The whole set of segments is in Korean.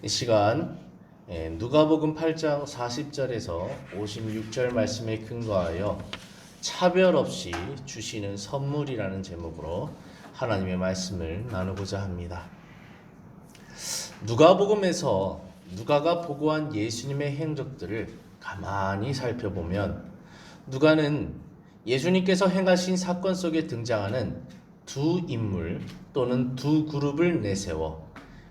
이 시간 누가복음 8장 40절에서 56절 말씀에 근거하여 차별 없이 주시는 선물이라는 제목으로 하나님의 말씀을 나누고자 합니다. 누가복음에서 누가가 보고한 예수님의 행적들을 가만히 살펴보면 누가는 예수님께서 행하신 사건 속에 등장하는 두 인물 또는 두 그룹을 내세워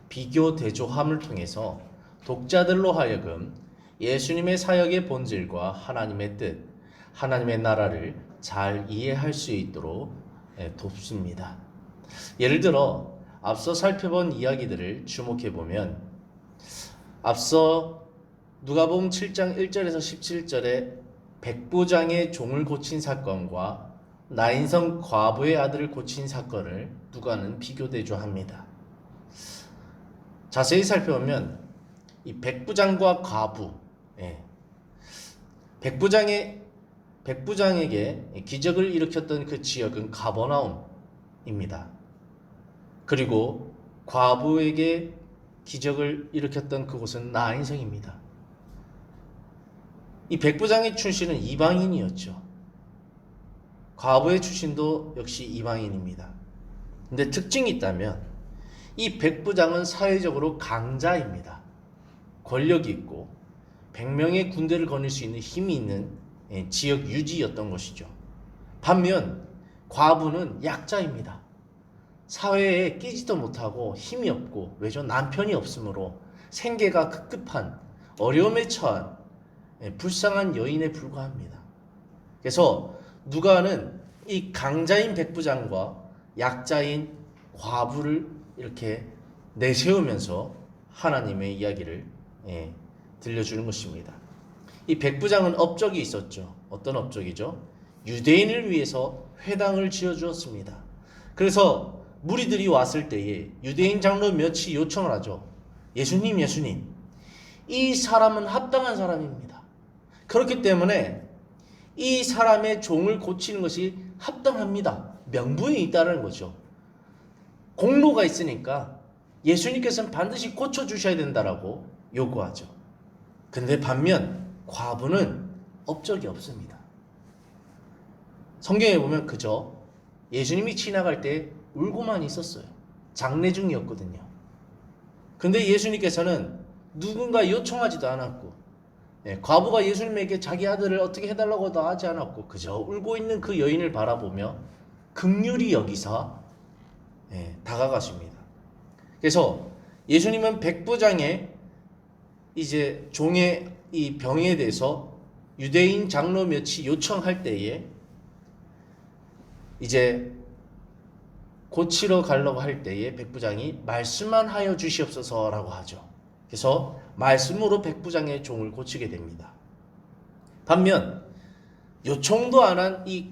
비교 대조함을 통해서 독자들로 하여금 예수님의 사역의 본질과 하나님의 뜻, 하나님의 나라를 잘 이해할 수 있도록 돕습니다. 예를 들어 앞서 살펴본 이야기들을 주목해 보면 앞서 누가복음 7장 1절에서 17절에 백부장의 종을 고친 사건과 나인성 과부의 아들을 고친 사건을 누가는 비교 대조합니다. 자세히 살펴보면 이 백부장과 과부, 백부장에게 기적을 일으켰던 그 지역은 가버나움입니다. 그리고 과부에게 기적을 일으켰던 그곳은 나인성입니다. 이 백부장의 출신은 이방인이었죠. 과부의 출신도 역시 이방인입니다. 근데 특징이 있다면 이 백부장은 사회적으로 강자입니다. 권력이 있고 100명의 군대를 거닐 수 있는 힘이 있는 지역 유지였던 것이죠. 반면 과부는 약자입니다. 사회에 끼지도 못하고 힘이 없고 왜죠? 남편이 없으므로 생계가 급급한 어려움에 처한 불쌍한 여인에 불과합니다. 그래서 누가는 이 강자인 백부장과 약자인 과부를 이렇게 내세우면서 하나님의 이야기를 들려주는 것입니다. 이 백부장은 업적이 있었죠. 어떤 업적이죠? 유대인을 위해서 회당을 지어주었습니다. 그래서 무리들이 왔을 때에 유대인 장로 몇이 요청을 하죠. 예수님, 이 사람은 합당한 사람입니다. 그렇기 때문에 이 사람의 종을 고치는 것이 합당합니다. 명분이 있다는 거죠. 공로가 있으니까 예수님께서는 반드시 고쳐주셔야 된다라고 요구하죠. 근데 반면 과부는 업적이 없습니다. 성경에 보면 그저 예수님이 지나갈 때 울고만 있었어요. 장례 중이었거든요. 근데 예수님께서는 누군가 요청하지도 않았고 과부가 예수님에게 자기 아들을 어떻게 해달라고도 하지 않았고 그저 울고 있는 그 여인을 바라보며 긍휼히 여기사 다가가십니다. 그래서 예수님은 백부장의 이제 종의 이 병에 대해서 유대인 장로 몇이 요청할 때에 이제 고치러 가려고 할 때에 백부장이 말씀만 하여 주시옵소서라고 하죠. 그래서 말씀으로 백부장의 종을 고치게 됩니다. 반면 요청도 안 한 이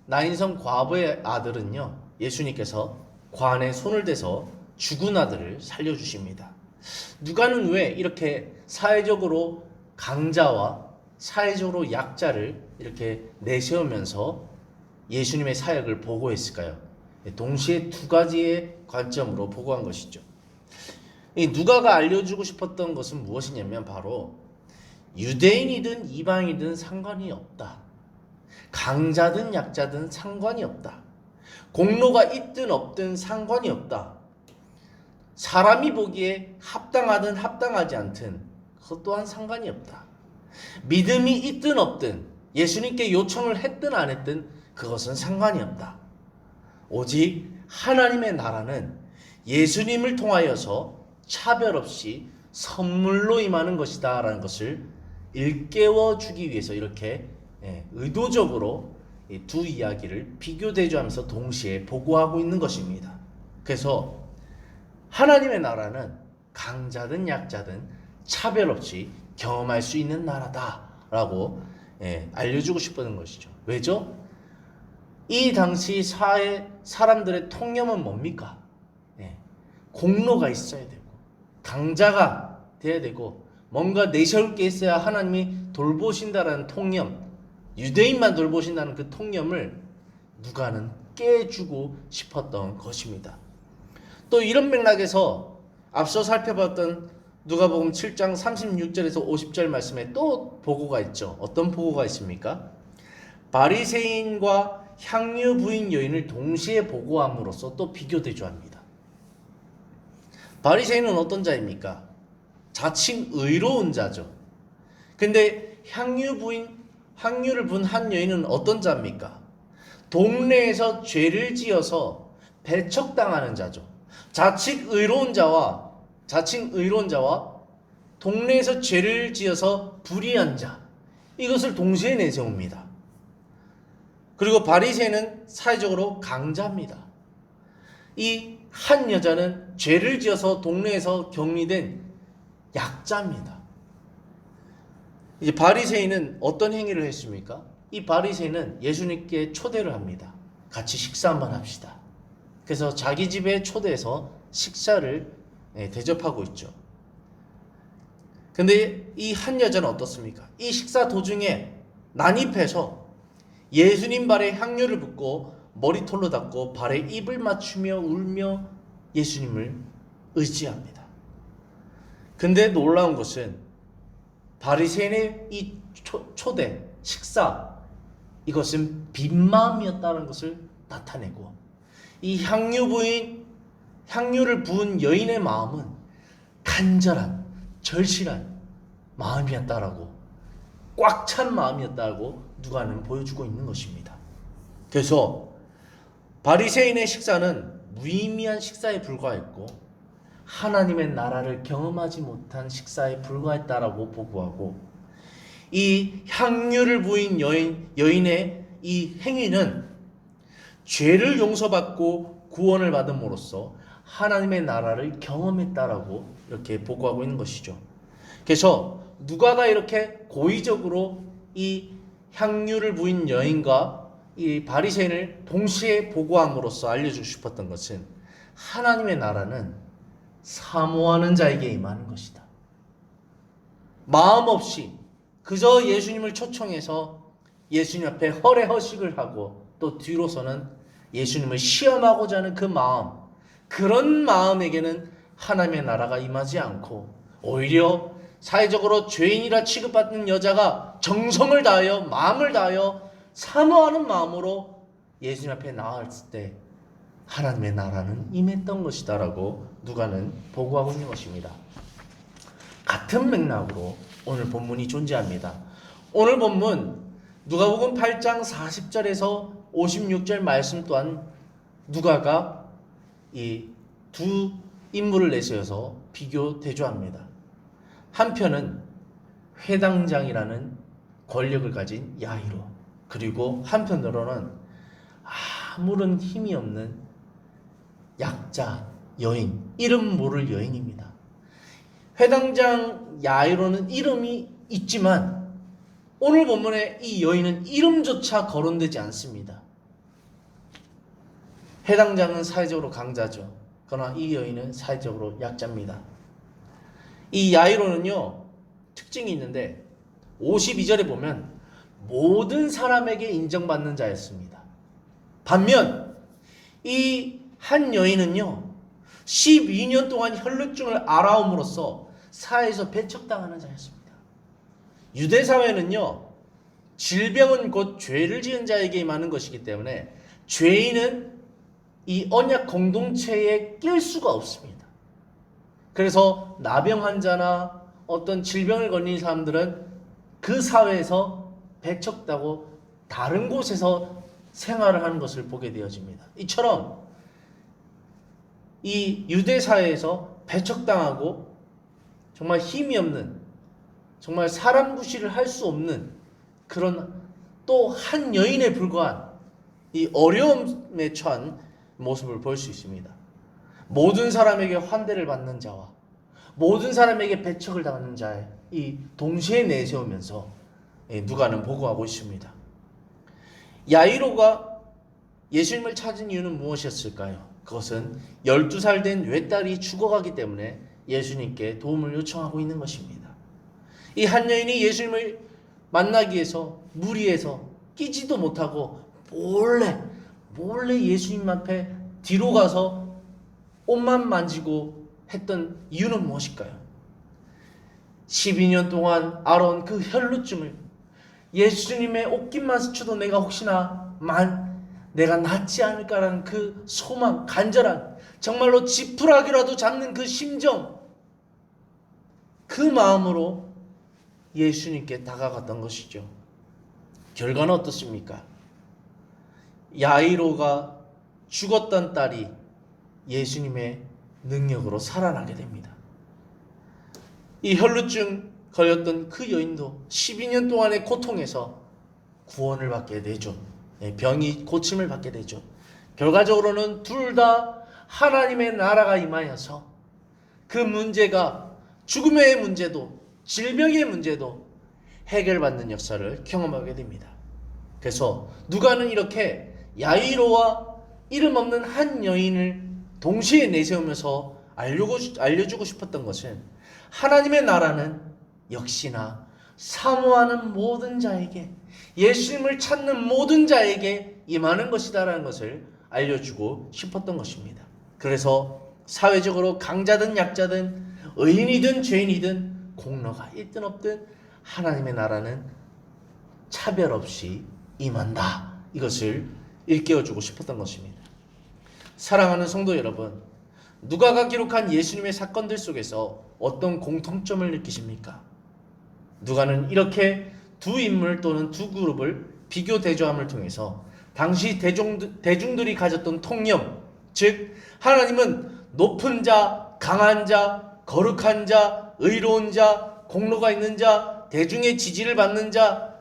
나인성 과부의 아들은요, 예수님께서 관에 손을 대서 죽은 아들을 살려주십니다. 누가는 왜 이렇게 사회적으로 강자와 사회적으로 약자를 이렇게 내세우면서 예수님의 사역을 보고했을까요? 동시에 두 가지의 관점으로 보고한 것이죠. 이 누가가 알려주고 싶었던 것은 무엇이냐면 바로 유대인이든 이방이든 상관이 없다. 강자든 약자든 상관이 없다. 공로가 있든 없든 상관이 없다. 사람이 보기에 합당하든 합당하지 않든 그것 또한 상관이 없다. 믿음이 있든 없든 예수님께 요청을 했든 안 했든 그것은 상관이 없다. 오직 하나님의 나라는 예수님을 통하여서 차별 없이 선물로 임하는 것이다 라는 것을 일깨워 주기 위해서 이렇게 의도적으로 두 이야기를 비교 대조하면서 동시에 보고하고 있는 것입니다. 그래서 하나님의 나라는 강자든 약자든 차별 없이 경험할 수 있는 나라다라고 알려주고 싶었던 것이죠. 왜죠? 이 당시 사람들의 통념은 뭡니까? 공로가 있어야 되고 강자가 돼야 되고 뭔가 내세울 게 있어야 하나님이 돌보신다라는 통념, 유대인만 돌보신다는 그 통념을 누가는 깨주고 싶었던 것입니다. 또 이런 맥락에서 앞서 살펴봤던 누가복음 7장 36절에서 50절 말씀에 또 보고가 있죠. 어떤 보고가 있습니까? 바리새인과 향유 부인 여인을 동시에 보고함으로써 또 비교 대조합니다. 바리새인은 어떤 자입니까? 자칭 의로운 자죠. 근데 향유를 부은 한 여인은 어떤 자입니까? 동네에서 죄를 지어서 배척당하는 자죠. 자칭 의로운 자와 동네에서 죄를 지어서 불의한 자, 이것을 동시에 내세웁니다. 그리고 바리새인은 사회적으로 강자입니다. 이 한 여자는 죄를 지어서 동네에서 격리된 약자입니다. 이제 바리새인은 어떤 행위를 했습니까? 이 바리새인은 예수님께 초대를 합니다. 같이 식사 한번 합시다. 그래서 자기 집에 초대해서 식사를 대접하고 있죠. 근데 이 한 여자는 어떻습니까? 이 식사 도중에 난입해서 예수님 발에 향유를 붓고 머리털로 닦고 발에 입을 맞추며 울며 예수님을 의지합니다. 근데 놀라운 것은 바리새인의 이 초대, 식사, 이것은 빈마음이었다는 것을 나타내고, 이 향유를 부은 여인의 마음은 간절한, 절실한 마음이었다라고, 꽉 찬 마음이었다고 누가는 보여주고 있는 것입니다. 그래서 바리새인의 식사는 무의미한 식사에 불과했고 하나님의 나라를 경험하지 못한 식사에 불과했다라고 보고하고, 이 향유를 부인 여인의 이 행위는 죄를 용서받고 구원을 받음으로써 하나님의 나라를 경험했다라고 이렇게 보고하고 있는 것이죠. 그래서 누가가 이렇게 고의적으로 이 향유를 부인 여인과 이 바리새인을 동시에 보고함으로써 알려주고 싶었던 것은 하나님의 나라는 사모하는 자에게 임하는 것이다. 마음 없이 그저 예수님을 초청해서 예수님 앞에 허례허식을 하고 또 뒤로서는 예수님을 시험하고자 하는 그 마음, 그런 마음에게는 하나님의 나라가 임하지 않고 오히려 사회적으로 죄인이라 취급받는 여자가 정성을 다하여 마음을 다하여 사모하는 마음으로 예수님 앞에 나왔을 때 하나님의 나라는 임했던 것이다라고 누가는 보고하고 있는 것입니다. 같은 맥락으로 오늘 본문이 존재합니다. 오늘 본문 누가복음 8장 40절에서 56절 말씀 또한 누가가 이 두 인물을 내세워서 비교 대조합니다. 한편은 회당장이라는 권력을 가진 야이로, 그리고 한편으로는 아무런 힘이 없는 약자, 여인, 이름 모를 여인입니다. 회당장 야이로는 이름이 있지만 오늘 본문에 이 여인은 이름조차 거론되지 않습니다. 회당장은 사회적으로 강자죠. 그러나 이 여인은 사회적으로 약자입니다. 이 야이로는요, 특징이 있는데 52절에 보면 모든 사람에게 인정받는 자였습니다. 반면 이 한 여인은요 12년 동안 혈루증을 앓아옴으로써 사회에서 배척당하는 자였습니다. 유대 사회는요 질병은 곧 죄를 지은 자에게 임하는 것이기 때문에 죄인은 이 언약 공동체에 낄 수가 없습니다. 그래서 나병 환자나 어떤 질병을 걸린 사람들은 그 사회에서 배척당하고 다른 곳에서 생활을 하는 것을 보게 되어집니다. 이처럼 이 유대 사회에서 배척당하고 정말 힘이 없는, 정말 사람 구실을 할 수 없는 그런 또 한 여인에 불과한 이 어려움에 처한 모습을 볼 수 있습니다. 모든 사람에게 환대를 받는 자와 모든 사람에게 배척을 당하는 자의 이 동시에 내세우면서 누가는 보고하고 있습니다. 야이로가 예수님을 찾은 이유는 무엇이었을까요? 그것은 12살 된 외딸이 죽어가기 때문에 예수님께 도움을 요청하고 있는 것입니다. 이 한 여인이 예수님을 만나기 위해서 무리해서 끼지도 못하고 몰래 예수님 앞에 뒤로 가서 옷만 만지고 했던 이유는 무엇일까요? 12년 동안 알아온 그 혈루증을 예수님의 옷깃만 스쳐도 내가 혹시나 내가 낫지 않을까라는 그 소망, 간절한, 정말로 지푸라기라도 잡는 그 심정, 그 마음으로 예수님께 다가갔던 것이죠. 결과는 어떻습니까? 야이로가 죽었던 딸이 예수님의 능력으로 살아나게 됩니다. 이 혈루증 걸렸던 그 여인도 12년 동안의 고통에서 구원을 받게 되죠. 병이 고침을 받게 되죠. 결과적으로는 둘 다 하나님의 나라가 임하여서 그 문제가, 죽음의 문제도 질병의 문제도 해결받는 역사를 경험하게 됩니다. 그래서 누가는 이렇게 야이로와 이름 없는 한 여인을 동시에 내세우면서 알려주고 싶었던 것은, 하나님의 나라는 역시나 사모하는 모든 자에게, 예수님을 찾는 모든 자에게 임하는 것이다라는 것을 알려주고 싶었던 것입니다. 그래서 사회적으로 강자든 약자든 의인이든 죄인이든 공로가 있든 없든 하나님의 나라는 차별 없이 임한다, 이것을 일깨워주고 싶었던 것입니다. 사랑하는 성도 여러분, 누가가 기록한 예수님의 사건들 속에서 어떤 공통점을 느끼십니까? 누가는 이렇게 두 인물 또는 두 그룹을 비교 대조함을 통해서 당시 대중들이 가졌던 통념, 즉 하나님은 높은 자, 강한 자, 거룩한 자, 의로운 자, 공로가 있는 자, 대중의 지지를 받는 자,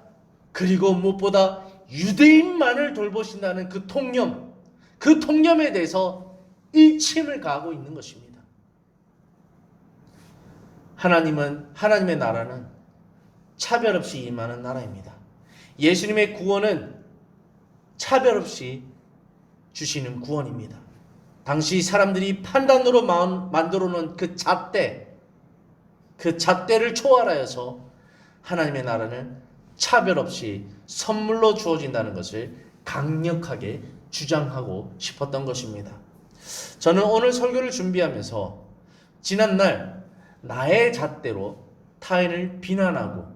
그리고 무엇보다 유대인만을 돌보신다는 그 통념, 그 통념에 대해서 일침을 가하고 있는 것입니다. 하나님의 나라는 차별 없이 임하는 나라입니다. 예수님의 구원은 차별 없이 주시는 구원입니다. 당시 사람들이 판단으로 만들어 놓은 그 잣대를 초월하여서 하나님의 나라는 차별 없이 선물로 주어진다는 것을 강력하게 주장하고 싶었던 것입니다. 저는 오늘 설교를 준비하면서 지난날 나의 잣대로 타인을 비난하고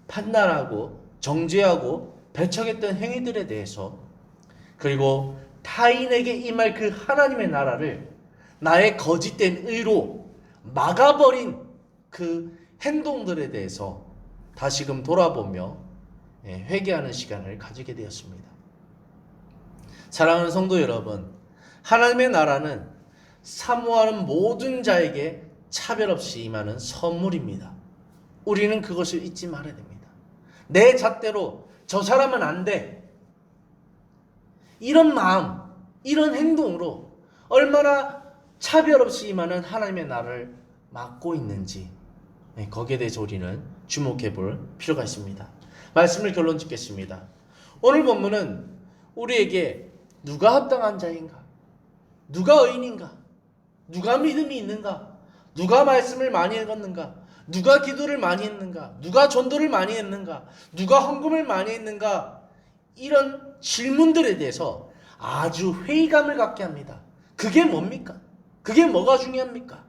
판단하고 정죄하고 배척했던 행위들에 대해서, 그리고 타인에게 임할 그 하나님의 나라를 나의 거짓된 의로 막아버린 그 행동들에 대해서 다시금 돌아보며 회개하는 시간을 가지게 되었습니다. 사랑하는 성도 여러분, 하나님의 나라는 사모하는 모든 자에게 차별 없이 임하는 선물입니다. 우리는 그것을 잊지 말아야 됩니다. 내 잣대로 저 사람은 안 돼, 이런 마음, 이런 행동으로 얼마나 차별 없이 임하는 하나님의 나라를 막고 있는지, 거기에 대해서 우리는 주목해 볼 필요가 있습니다. 말씀을 결론 짓겠습니다. 오늘 본문은 우리에게 누가 합당한 자인가, 누가 의인인가, 누가 믿음이 있는가, 누가 말씀을 많이 읽었는가, 누가 기도를 많이 했는가, 누가 전도를 많이 했는가, 누가 헌금을 많이 했는가, 이런 질문들에 대해서 아주 회의감을 갖게 합니다. 그게 뭡니까? 그게 뭐가 중요합니까?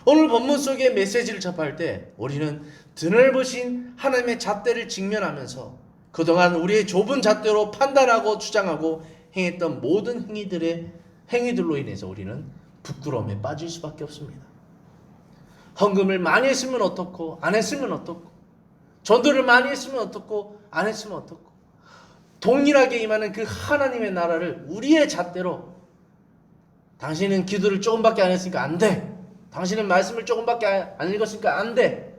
오늘 본문 속의 메시지를 접할 때 우리는 드넓으신 하나님의 잣대를 직면하면서 그동안 우리의 좁은 잣대로 판단하고 주장하고 행했던 모든 행위들로 인해서 우리는 부끄러움에 빠질 수밖에 없습니다. 헌금을 많이 했으면 어떻고 안 했으면 어떻고, 전도를 많이 했으면 어떻고 안 했으면 어떻고, 동일하게 임하는 그 하나님의 나라를 우리의 잣대로, 당신은 기도를 조금밖에 안 했으니까 안 돼, 당신은 말씀을 조금밖에 안 읽었으니까 안 돼,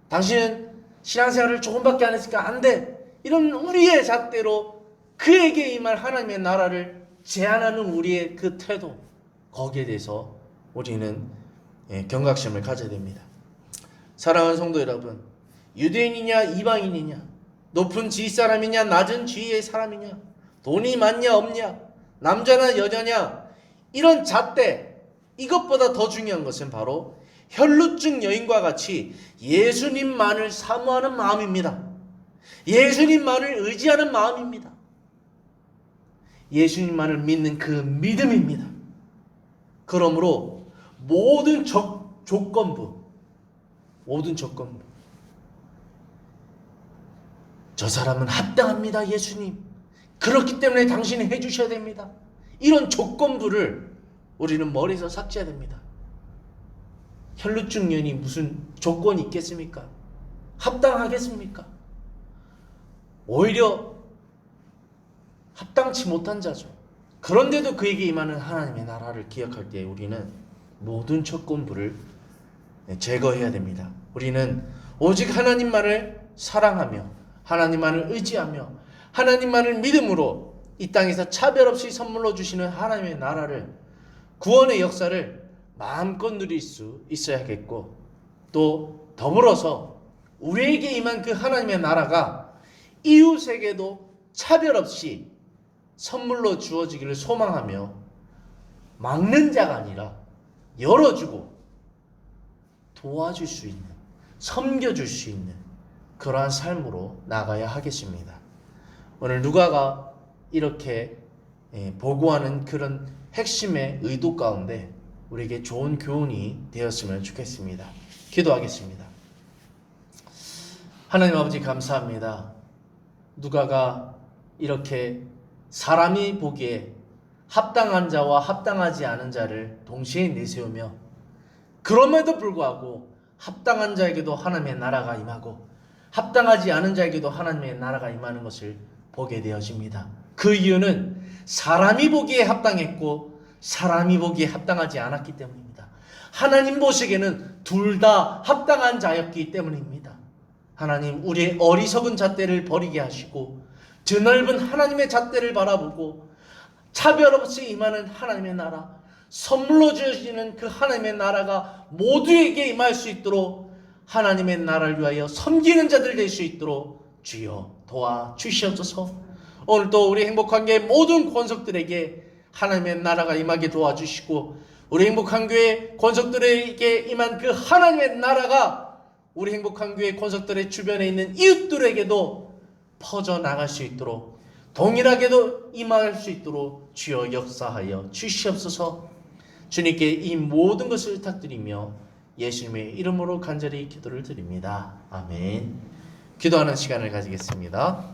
당신은 신앙생활을 조금밖에 안 했으니까 안 돼, 이런 우리의 잣대로 그에게 임할 하나님의 나라를 제한하는 우리의 그 태도, 거기에 대해서 우리는 경각심을 가져야 됩니다. 사랑하는 성도 여러분, 유대인이냐 이방인이냐, 높은 지위 사람이냐 낮은 지위의 사람이냐, 돈이 많냐 없냐, 남자나 여자냐, 이런 잣대, 이것보다 더 중요한 것은 바로 혈루증 여인과 같이 예수님만을 사모하는 마음입니다. 예수님만을 의지하는 마음입니다. 예수님만을 믿는 그 믿음입니다. 그러므로 모든 조건부, 모든 조건부. 저 사람은 합당합니다, 예수님. 그렇기 때문에 당신이 해주셔야 됩니다. 이런 조건부를 우리는 머리에서 삭제해야 됩니다. 혈루증년이 무슨 조건이 있겠습니까? 합당하겠습니까? 오히려 합당치 못한 자죠. 그런데도 그에게 임하는 하나님의 나라를 기억할 때 우리는 모든 조건부를 제거해야 됩니다. 우리는 오직 하나님만을 사랑하며 하나님만을 의지하며 하나님만을 믿음으로 이 땅에서 차별 없이 선물로 주시는 하나님의 나라를, 구원의 역사를 마음껏 누릴 수 있어야겠고, 또 더불어서 우리에게 임한 그 하나님의 나라가 이웃에게도 차별 없이 선물로 주어지기를 소망하며 막는 자가 아니라 열어주고 도와줄 수 있는, 섬겨줄 수 있는 그러한 삶으로 나가야 하겠습니다. 오늘 누가가 이렇게 보고하는 그런 핵심의 의도 가운데 우리에게 좋은 교훈이 되었으면 좋겠습니다. 기도하겠습니다. 하나님 아버지 감사합니다. 누가가 이렇게 사람이 보기에 합당한 자와 합당하지 않은 자를 동시에 내세우며, 그럼에도 불구하고 합당한 자에게도 하나님의 나라가 임하고 합당하지 않은 자에게도 하나님의 나라가 임하는 것을 보게 되어집니다. 그 이유는 사람이 보기에 합당했고 사람이 보기에 합당하지 않았기 때문입니다. 하나님 보시기에는 둘 다 합당한 자였기 때문입니다. 하나님, 우리의 어리석은 잣대를 버리게 하시고 저 넓은 하나님의 잣대를 바라보고 차별 없이 임하는 하나님의 나라, 선물로 주시는 그 하나님의 나라가 모두에게 임할 수 있도록 하나님의 나라를 위하여 섬기는 자들 될 수 있도록 주여 도와주시옵소서. 오늘도 우리 행복한교회 모든 권속들에게 하나님의 나라가 임하게 도와주시고, 우리 행복한교회 권속들에게 임한 그 하나님의 나라가 우리 행복한교회 권속들의 주변에 있는 이웃들에게도 퍼져나갈 수 있도록, 동일하게도 임할 수 있도록 주여 역사하여 주시옵소서. 주님께 이 모든 것을 부탁드리며 예수님의 이름으로 간절히 기도를 드립니다. 아멘. 기도하는 시간을 가지겠습니다.